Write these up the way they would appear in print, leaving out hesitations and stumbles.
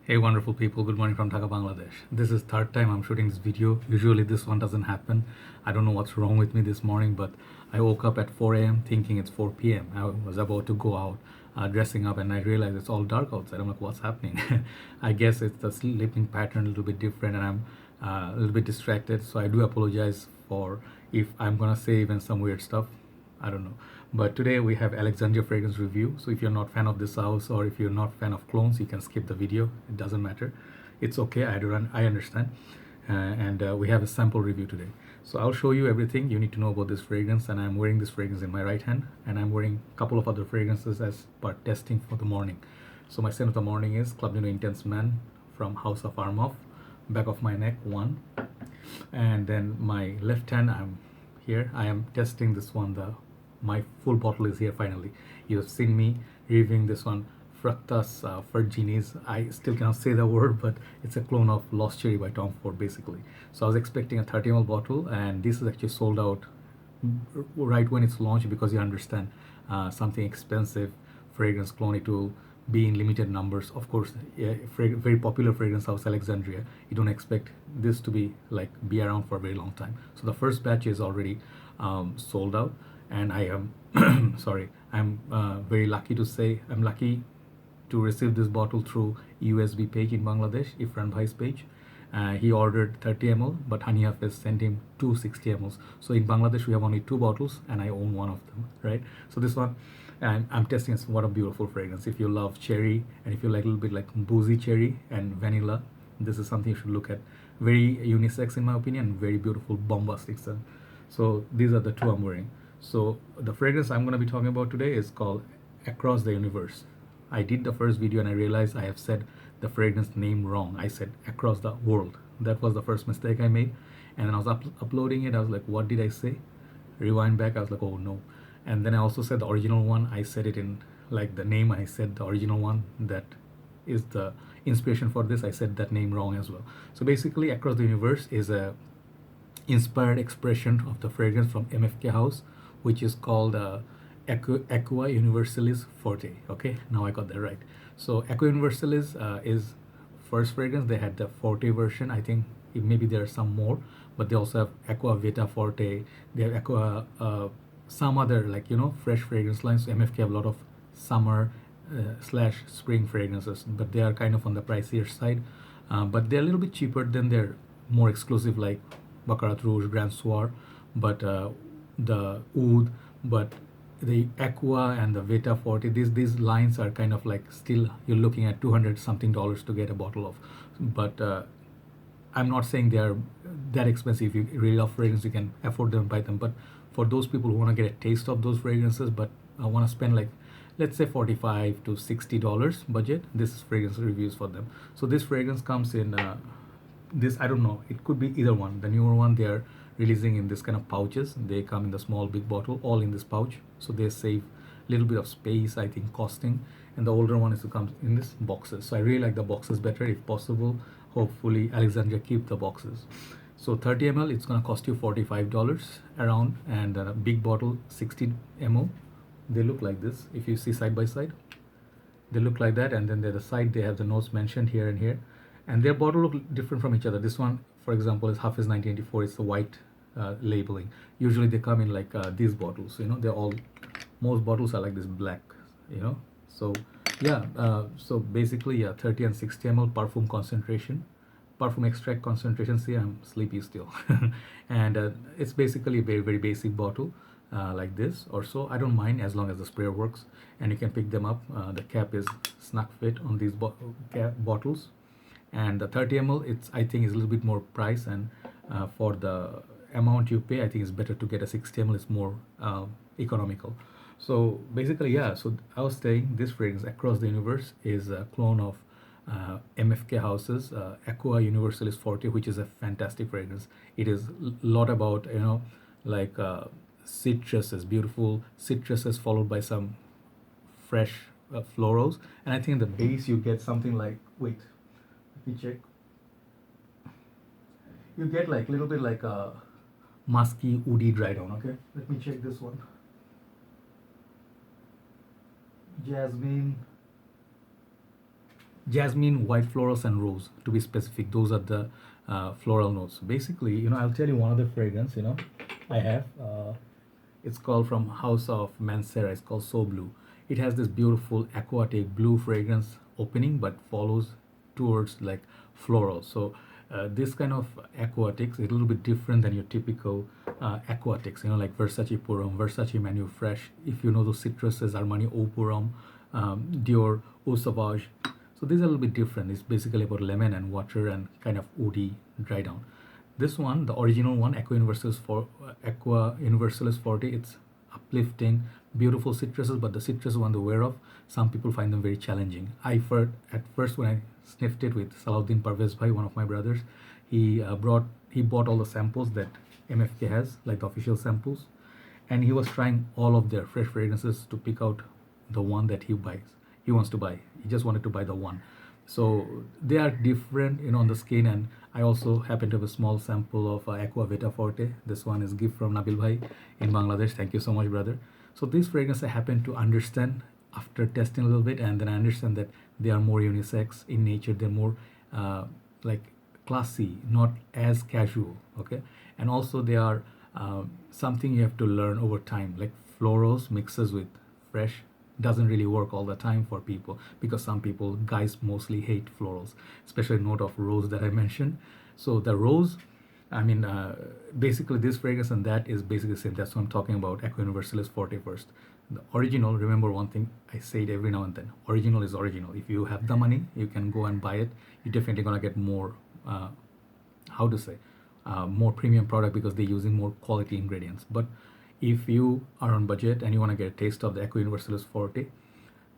Hey wonderful people, good morning from Dhaka, Bangladesh. This is third time I'm shooting this video. Usually this one doesn't happen. I don't know what's wrong with me this morning, but I woke up at 4 a.m. thinking it's 4 p.m. I was about to go out dressing up and I realized it's all dark outside. I'm like, what's happening? I guess it's the sleeping pattern a little bit different and I'm a little bit distracted. So I do apologize for if I'm gonna say even some weird stuff. I don't know. But today we have Alexandria Fragrance review. So if you're not fan of this house or if you're not fan of clones, you can skip the video. It doesn't matter. It's okay. I understand. And we have a sample review today. So I'll show you everything you need to know about this fragrance. And I'm wearing this fragrance in my right hand. And I'm wearing a couple of other fragrances as part testing for the morning. So my scent of the morning is Club Nino Intense Man from House of Armov. Back of my neck, one. And then my left hand, I'm here. I am testing this one, my full bottle is here finally. You have seen me reviewing this one, Fructus Ferginis. I still cannot say the word, but it's a clone of Lost Cherry by Tom Ford basically. So I was expecting a 30 ml bottle and this is actually sold out right when it's launched, because you understand something expensive fragrance clone, it will be in limited numbers. Of course, very popular fragrance house Alexandria, you don't expect this to be around for a very long time. So the first batch is already sold out, and I am sorry, I'm very lucky to say I'm lucky to receive this bottle through USB page in Bangladesh, Ifran Bhai's page. He ordered 30 ml, but Hany Hafez sent him 260 ml. So in Bangladesh we have only two bottles and I own one of them, right? So this one I'm testing is what a beautiful fragrance. If you love cherry and if you like a little bit like boozy cherry and vanilla, this is something you should look at. Very unisex in my opinion, very beautiful, bombastic scent. So these are the two I'm wearing. So the fragrance I'm going to be talking about today is called Across the Universe. I did the first video and I realized I have said the fragrance name wrong. I said Across the World. That was the first mistake I made. And then I was uploading it. I was like, what did I say? Rewind back. I was like, oh no. And then I also said the original one. I said it in like the name. I said the original one that is the inspiration for this. I said that name wrong as well. So basically, Across the Universe is a inspired expression of the fragrance from MFK House, which is called Aqua Universalis Forte. Okay, now I got that right. So Aqua Universalis is first fragrance. They had the Forte version. I think maybe there are some more, but they also have Aqua Vita Forte. They have Aqua some other fresh fragrance lines. So MFK have a lot of summer slash spring fragrances, but they are kind of on the pricier side. But they're a little bit cheaper than their more exclusive like Baccarat Rouge, Grand Soir, but the Oud, but the Aqua and the Vita Forte, these lines are kind of like still you're looking at $200 something to get a bottle of. But I'm not saying they are that expensive. If you really love fragrance, you can afford them, buy them. But for those people who want to get a taste of those fragrances, but want to spend like let's say $45 to $60 budget, this fragrance reviews for them. So this fragrance comes in this, I don't know, it could be either one. The newer one they are releasing in this kind of pouches. They come in the small big bottle all in this pouch, so they save a little bit of space, I think, costing. And the older one is to come in this boxes. So I really like the boxes better. If possible, hopefully Alexandria keep the boxes. So 30 ml it's gonna cost you $45 around, and a big bottle 60 ml. They look like this. If you see side by side, they look like that, and then the side they have the notes mentioned here and here, and their bottle look different from each other. This one, for example, is Hafez 1984. It's the white labeling. Usually they come in like these bottles. They're all, most bottles are like this black. So yeah. So basically, yeah, 30 and 60 ml parfum concentration, parfum extract concentration. See, I'm sleepy still, and it's basically a very very basic bottle. Like this or so. I don't mind as long as the sprayer works, and you can pick them up. The cap is snug fit on these bottles, and the 30 ml it's I think is a little bit more price, and for the amount you pay I think it's better to get a 60 ml. It's more economical. So basically, yeah, so I was saying this fragrance Across the Universe is a clone of MFK House's Aqua Universalis Forte, which is a fantastic fragrance. It is a lot about like citruses, beautiful citruses followed by some fresh florals, and I think in the base you get something like, wait, let me check, you get like a little bit like a musky woody dry down. Okay, let me check this one. Jasmine, jasmine, white florals, and rose. To be specific, those are the floral notes. Basically, I'll tell you one other fragrance. I have. It's called from House of Mansera. It's called So Blue. It has this beautiful aquatic blue fragrance opening, but follows towards like floral. So this kind of aquatics is a little bit different than your typical aquatics. Like Versace Purum, Versace Manu Fresh. If you know those citruses, Armani Eau Purum, Dior Eau Sauvage. So these are a little bit different. It's basically about lemon and water and kind of woody dry down. This one, the original one, Aqua Universalis Forte, it's uplifting, beautiful citruses, but the citrus one to wear off, some people find them very challenging. At first when I sniffed it with Salahuddin Parvez Bhai, one of my brothers, he bought all the samples that MFK has, like the official samples, and he was trying all of their fresh fragrances to pick out the one that he wants to buy. He just wanted to buy the one. So they are different, on the skin, and I also happen to have a small sample of Aqua Vita Forte. This one is gift from Nabil Bhai in Bangladesh. Thank you so much, brother. So this fragrance I happen to understand after testing a little bit, and then I understand that they are more unisex in nature. They're more like classy, not as casual, okay? And also they are something you have to learn over time, like florals mixes with fresh doesn't really work all the time for people, because some people, guys mostly hate florals, especially note of rose that I mentioned. So the rose, basically this fragrance and that is basically the same. That's what I'm talking about. Aqua Universalis Forte first. The original, remember one thing I say it every now and then, original is original. If you have the money, you can go and buy it. You're definitely gonna get more more premium product, because they're using more quality ingredients. But if you are on budget and you want to get a taste of the Aqua Universalis Forte,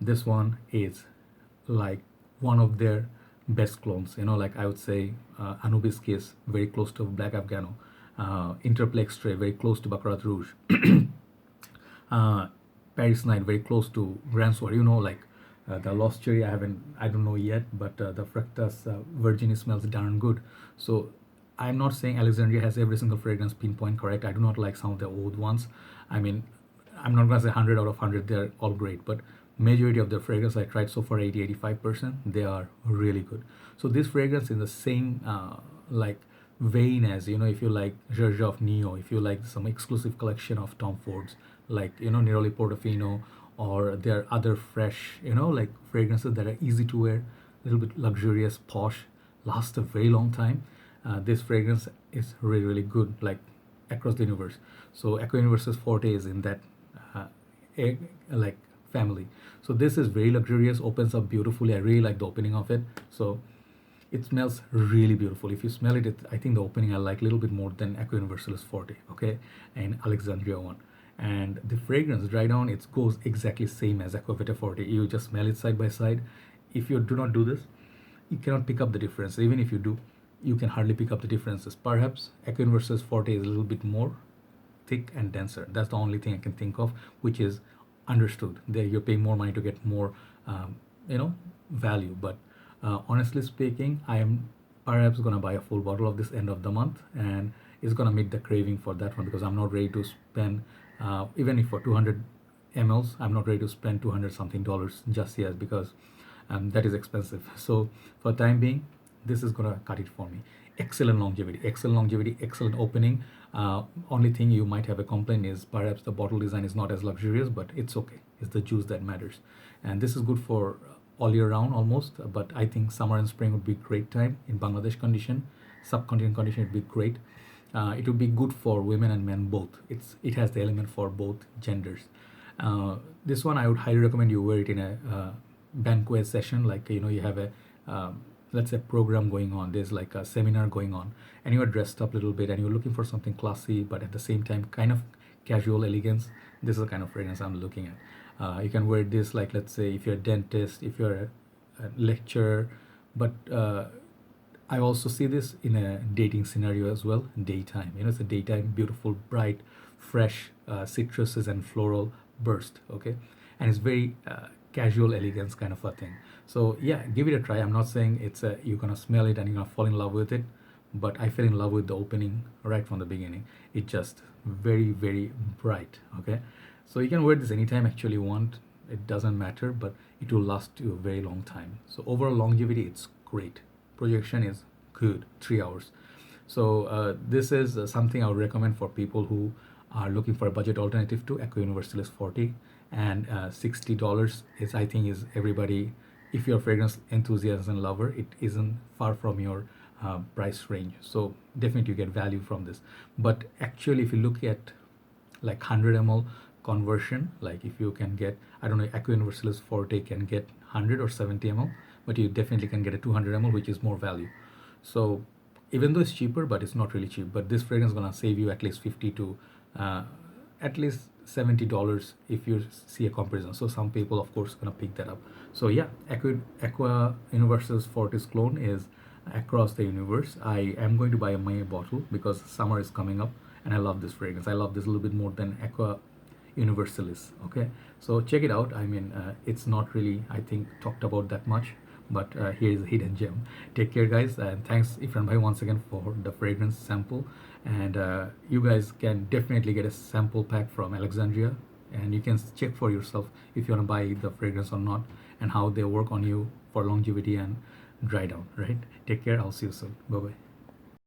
this one is like one of their best clones. Like I would say Anubis Kiss, very close to Black Afghano, Interplay Extrait, very close to Baccarat Rouge, Paris Night, very close to Grand Soir. Like the Lost Cherry, I don't know yet, but the Fructus Virginie smells darn good. So I'm not saying Alexandria has every single fragrance pinpoint correct. I do not like some of the old ones. I'm not gonna say 100 out of 100, they're all great, but majority of the fragrance I tried so far, 80-85%, they are really good. So this fragrance in the same like vein as, if you like Gerjoff Neo, if you like some exclusive collection of Tom Fords, like, Neroli Portofino, or there are other fresh, like fragrances that are easy to wear, a little bit luxurious, posh, last a very long time. This fragrance is really, really good, like across the universe. So Aqua Universalis Forte is in that like family. So this is very luxurious, opens up beautifully. I really like the opening of it. So it smells really beautiful. If you smell it, I think the opening I like a little bit more than Aqua Universalis Forte, okay, and Alexandria one. And the fragrance dry down, it goes exactly same as Aqua Vita Forte. You just smell it side by side. If you do not do this, you cannot pick up the difference. Even if you do, you can hardly pick up the differences. Perhaps Aqua Universalis Forte is a little bit more thick and denser. That's the only thing I can think of, which is understood. There you're paying more money to get more, value. But honestly speaking, I am perhaps gonna buy a full bottle of this end of the month, and it's gonna meet the craving for that one, because I'm not ready to spend, even if for 200 mls, I'm not ready to spend 200 something dollars just yet, because that is expensive. So for the time being, this is gonna cut it for me. Excellent longevity, excellent opening. Only thing you might have a complaint is perhaps the bottle design is not as luxurious, but it's okay. It's the juice that matters. And this is good for all year round almost, but I think summer and spring would be great time in Bangladesh condition. Subcontinent condition would be great. It would be good for women and men both. It has the element for both genders. This one I would highly recommend you wear it in a banquet session, like you have a let's say program going on, there's like a seminar going on, and you are dressed up a little bit and you're looking for something classy but at the same time kind of casual elegance. This is the kind of fragrance I'm looking at. You can wear this, like, let's say if you're a dentist, if you're a lecturer, but I also see this in a dating scenario as well. Daytime, it's a daytime, beautiful, bright, fresh citruses and floral burst, okay, and it's very casual elegance kind of a thing. So yeah, give it a try. I'm not saying you're gonna smell it and you're gonna fall in love with it, but I fell in love with the opening right from the beginning. It just very, very bright, okay. So you can wear this anytime actually you want. It doesn't matter, but it will last you a very long time. So overall longevity, it's great. Projection is good, 3 hours. So this is something I would recommend for people who are looking for a budget alternative to Aqua Universalis Forte. And $60 is, I think, is everybody. If you're a fragrance enthusiast and lover, it isn't far from your price range. So definitely you get value from this. But actually, if you look at like 100 ml conversion, like if you can get, I don't know, Aqua Universalis Forte can get 100 or 70 ml, but you definitely can get a 200 ml, which is more value. So even though it's cheaper, but it's not really cheap. But this fragrance is gonna save you at least 50 to at least $70 if you see a comparison. So some people, of course, gonna pick that up. So yeah, Aqua Universalis Forte's clone is across the universe. I am going to buy a May bottle because summer is coming up, and I love this fragrance. I love this a little bit more than Aqua Universalis. Okay, so check it out. I mean, it's not really, I think, talked about that much, but here is a hidden gem. Take care, guys, and thanks Ifran Bhai once again for the fragrance sample. And you guys can definitely get a sample pack from Alexandria, and you can check for yourself if you want to buy the fragrance or not, and how they work on you for longevity and dry down. Right? Take care. I'll see you soon. Bye bye.